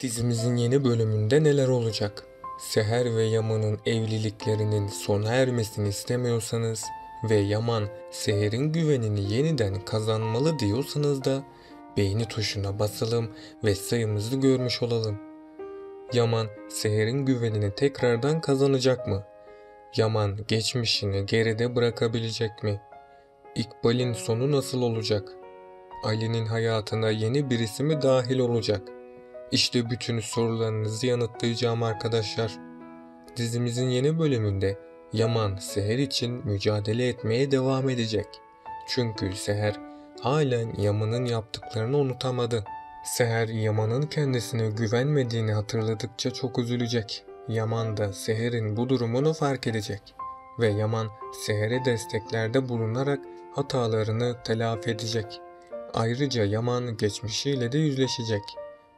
Dizimizin yeni bölümünde neler olacak? Seher ve Yaman'ın evliliklerinin sona ermesini istemiyorsanız ve Yaman Seher'in güvenini yeniden kazanmalı diyorsanız da beğeni tuşuna basalım ve sayımızı görmüş olalım. Yaman Seher'in güvenini tekrardan kazanacak mı? Yaman geçmişini geride bırakabilecek mi? İkbal'in sonu nasıl olacak? Ali'nin hayatına yeni birisi mi dahil olacak? İşte bütün sorularınızı yanıtlayacağım arkadaşlar. Dizimizin yeni bölümünde Yaman Seher için mücadele etmeye devam edecek. Çünkü Seher halen Yaman'ın yaptıklarını unutamadı. Seher Yaman'ın kendisine güvenmediğini hatırladıkça çok üzülecek. Yaman da Seher'in bu durumunu fark edecek. Ve Yaman Seher'e desteklerde bulunarak hatalarını telafi edecek. Ayrıca Yaman geçmişiyle de yüzleşecek.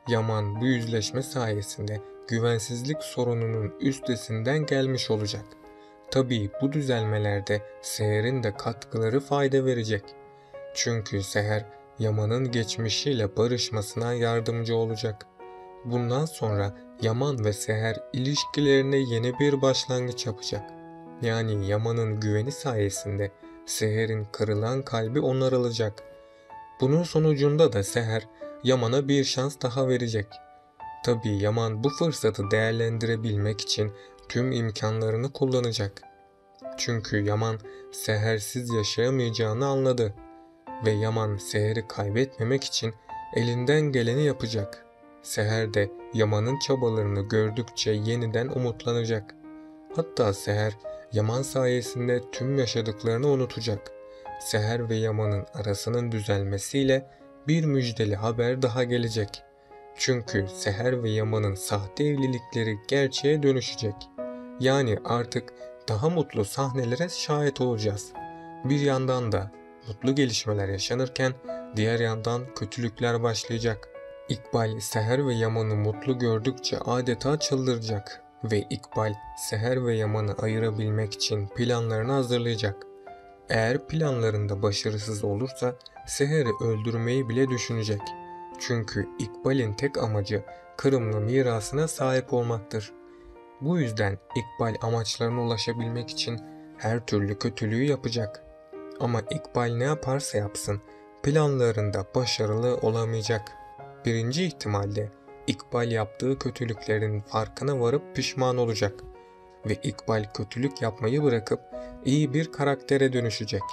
Yaman bu yüzleşme sayesinde güvensizlik sorununun üstesinden gelmiş olacak. Tabii bu düzelmelerde Seher'in de katkıları fayda verecek. Çünkü Seher Yaman'ın geçmişiyle barışmasına yardımcı olacak. Bundan sonra Yaman ve Seher ilişkilerine yeni bir başlangıç yapacak. Yani Yaman'ın güveni sayesinde Seher'in kırılan kalbi onarılacak. Bunun sonucunda da Seher Yaman'a bir şans daha verecek. Tabii Yaman bu fırsatı değerlendirebilmek için tüm imkanlarını kullanacak. Çünkü Yaman Seher'siz yaşayamayacağını anladı ve Yaman Seher'i kaybetmemek için elinden geleni yapacak. Seher de Yaman'ın çabalarını gördükçe yeniden umutlanacak. Hatta Seher Yaman sayesinde tüm yaşadıklarını unutacak. Seher ve Yaman'ın arasının düzelmesiyle bir müjdeli haber daha gelecek. Çünkü Seher ve Yaman'ın sahte evlilikleri gerçeğe dönüşecek. Yani artık daha mutlu sahnelere şahit olacağız. Bir yandan da mutlu gelişmeler yaşanırken diğer yandan kötülükler başlayacak. İkbal Seher ve Yaman'ı mutlu gördükçe adeta çıldıracak ve İkbal Seher ve Yaman'ı ayırabilmek için planlarını hazırlayacak. Eğer planlarında başarısız olursa Seher'i öldürmeyi bile düşünecek. Çünkü İkbal'in tek amacı Kırımlı mirasına sahip olmaktır. Bu yüzden İkbal amaçlarına ulaşabilmek için her türlü kötülüğü yapacak. Ama İkbal ne yaparsa yapsın planlarında başarılı olamayacak. Birinci ihtimalle İkbal yaptığı kötülüklerin farkına varıp pişman olacak. Ve İkbal kötülük yapmayı bırakıp iyi bir karaktere dönüşecek.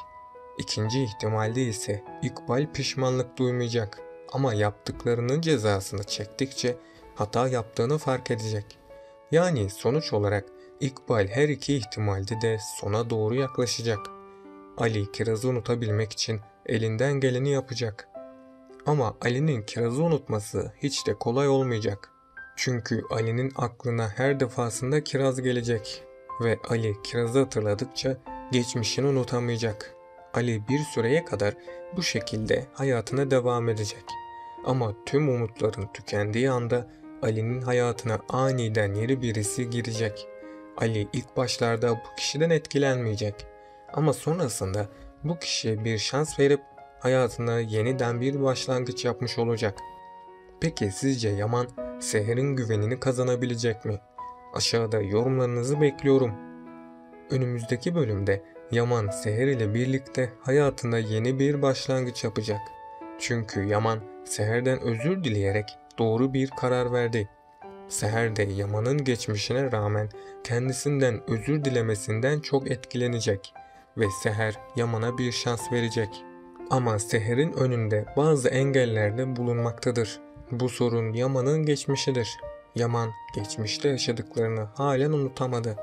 İkinci ihtimalde ise İkbal pişmanlık duymayacak ama yaptıklarının cezasını çektikçe hata yaptığını fark edecek. Yani sonuç olarak İkbal her iki ihtimalde de sona doğru yaklaşacak. Ali Kiraz'ı unutabilmek için elinden geleni yapacak. Ama Ali'nin Kiraz'ı unutması hiç de kolay olmayacak. Çünkü Ali'nin aklına her defasında Kiraz gelecek ve Ali Kiraz'ı hatırladıkça geçmişini unutamayacak. Ali bir süreye kadar bu şekilde hayatına devam edecek. Ama tüm umutların tükendiği anda Ali'nin hayatına aniden yeni birisi girecek. Ali ilk başlarda bu kişiden etkilenmeyecek. Ama sonrasında bu kişiye bir şans verip hayatına yeniden bir başlangıç yapmış olacak. Peki sizce Yaman Seher'in güvenini kazanabilecek mi? Aşağıda yorumlarınızı bekliyorum. Önümüzdeki bölümde Yaman Seher ile birlikte hayatına yeni bir başlangıç yapacak. Çünkü Yaman Seher'den özür dileyerek doğru bir karar verdi. Seher de Yaman'ın geçmişine rağmen kendisinden özür dilemesinden çok etkilenecek ve Seher Yaman'a bir şans verecek. Ama Seher'in önünde bazı engeller de bulunmaktadır. Bu sorun Yaman'ın geçmişidir. Yaman geçmişte yaşadıklarını halen unutamadı.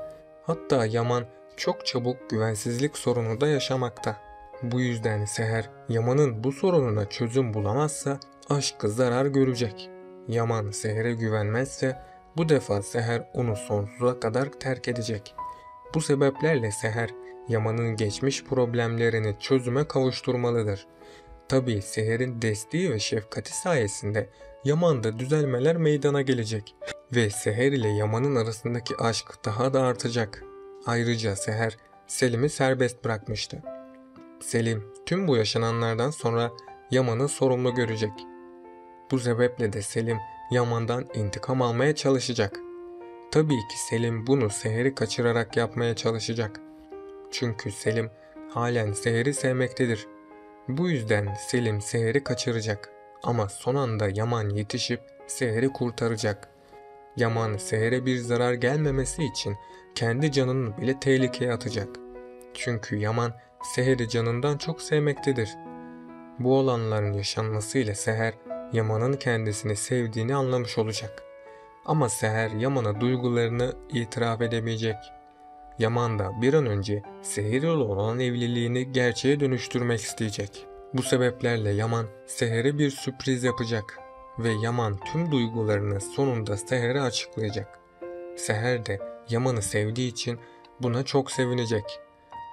Hatta Yaman çok çabuk güvensizlik sorunu da yaşamakta. Bu yüzden Seher Yaman'ın bu sorununa çözüm bulamazsa aşkı zarar görecek. Yaman Seher'e güvenmezse bu defa Seher onu sonsuza kadar terk edecek. Bu sebeplerle Seher Yaman'ın geçmiş problemlerini çözüme kavuşturmalıdır. Tabii Seher'in desteği ve şefkati sayesinde Yaman'da düzelmeler meydana gelecek ve Seher ile Yaman'ın arasındaki aşk daha da artacak. Ayrıca Seher Selim'i serbest bırakmıştı. Selim tüm bu yaşananlardan sonra Yaman'ı sorumlu görecek. Bu sebeple de Selim Yaman'dan intikam almaya çalışacak. Tabii ki Selim bunu Seher'i kaçırarak yapmaya çalışacak. Çünkü Selim halen Seher'i sevmektedir. Bu yüzden Selim Seher'i kaçıracak. Ama son anda Yaman yetişip Seher'i kurtaracak. Yaman Seher'e bir zarar gelmemesi için kendi canını bile tehlikeye atacak. Çünkü Yaman Seher'i canından çok sevmektedir. Bu olanların yaşanmasıyla Seher, Yaman'ın kendisini sevdiğini anlamış olacak. Ama Seher Yaman'a duygularını itiraf edemeyecek. Yaman da bir an önce Seher ile olan evliliğini gerçeğe dönüştürmek isteyecek. Bu sebeplerle Yaman Seher'e bir sürpriz yapacak ve Yaman tüm duygularını sonunda Seher'e açıklayacak. Seher de Yaman'ı sevdiği için buna çok sevinecek.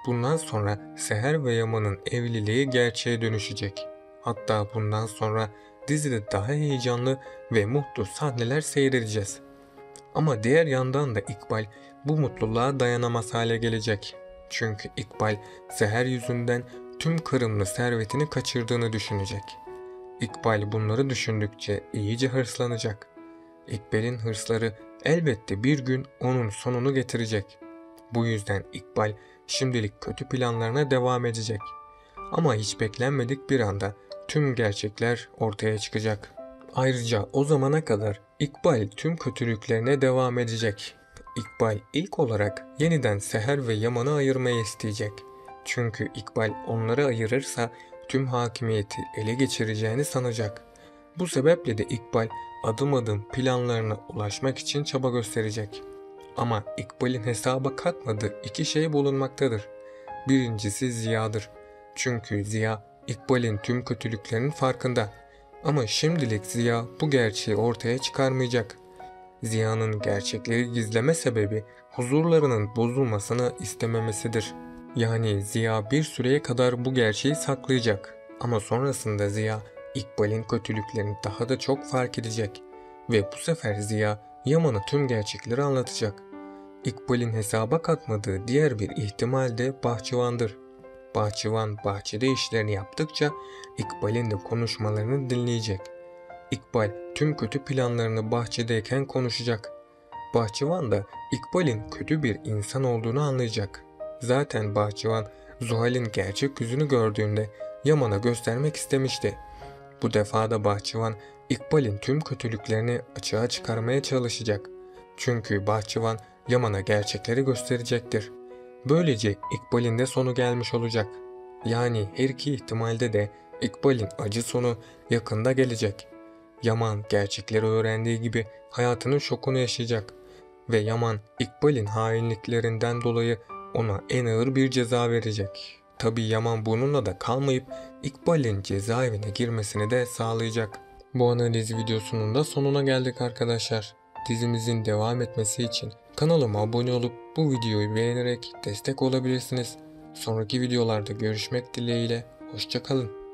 Bundan sonra Seher ve Yaman'ın evliliği gerçeğe dönüşecek. Hatta bundan sonra dizide daha heyecanlı ve mutlu sahneler seyredeceğiz. Ama diğer yandan da İkbal bu mutluluğa dayanamaz hale gelecek. Çünkü İkbal Seher yüzünden tüm Kırımlı servetini kaçırdığını düşünecek. İkbal bunları düşündükçe iyice hırslanacak. İkbal'in hırsları elbette bir gün onun sonunu getirecek. Bu yüzden İkbal şimdilik kötü planlarına devam edecek. Ama hiç beklenmedik bir anda tüm gerçekler ortaya çıkacak. Ayrıca o zamana kadar İkbal tüm kötülüklerine devam edecek. İkbal ilk olarak yeniden Seher ve Yaman'ı ayırmayı isteyecek. Çünkü İkbal onları ayırırsa tüm hakimiyeti ele geçireceğini sanacak. Bu sebeple de İkbal adım adım planlarına ulaşmak için çaba gösterecek. Ama İkbal'in hesaba katmadığı iki şey bulunmaktadır. Birincisi Ziya'dır. Çünkü Ziya İkbal'in tüm kötülüklerinin farkında. Ama şimdilik Ziya bu gerçeği ortaya çıkarmayacak. Ziya'nın gerçekleri gizleme sebebi huzurlarının bozulmasını istememesidir. Yani Ziya bir süreye kadar bu gerçeği saklayacak. Ama sonrasında Ziya İkbal'in kötülüklerini daha da çok fark edecek. Ve bu sefer Ziya Yaman'a tüm gerçekleri anlatacak. İkbal'in hesaba katmadığı diğer bir ihtimal de Bahçıvan'dır. Bahçıvan bahçede işlerini yaptıkça İkbal'in de konuşmalarını dinleyecek. İkbal tüm kötü planlarını bahçedeyken konuşacak. Bahçıvan da İkbal'in kötü bir insan olduğunu anlayacak. Zaten Bahçıvan Zuhal'in gerçek yüzünü gördüğünde Yaman'a göstermek istemişti. Bu defa da Bahçıvan İkbal'in tüm kötülüklerini açığa çıkarmaya çalışacak. Çünkü Bahçıvan Yaman'a gerçekleri gösterecektir. Böylece İkbal'in de sonu gelmiş olacak. Yani her iki ihtimalde de İkbal'in acı sonu yakında gelecek. Yaman gerçekleri öğrendiği gibi hayatının şokunu yaşayacak. Ve Yaman İkbal'in hainliklerinden dolayı ona en ağır bir ceza verecek. Tabi Yaman bununla da kalmayıp İkbal'in cezaevine girmesini de sağlayacak. Bu analiz videosunun da sonuna geldik arkadaşlar. Dizimizin devam etmesi için kanalıma abone olup bu videoyu beğenerek destek olabilirsiniz. Sonraki videolarda görüşmek dileğiyle. Hoşça kalın.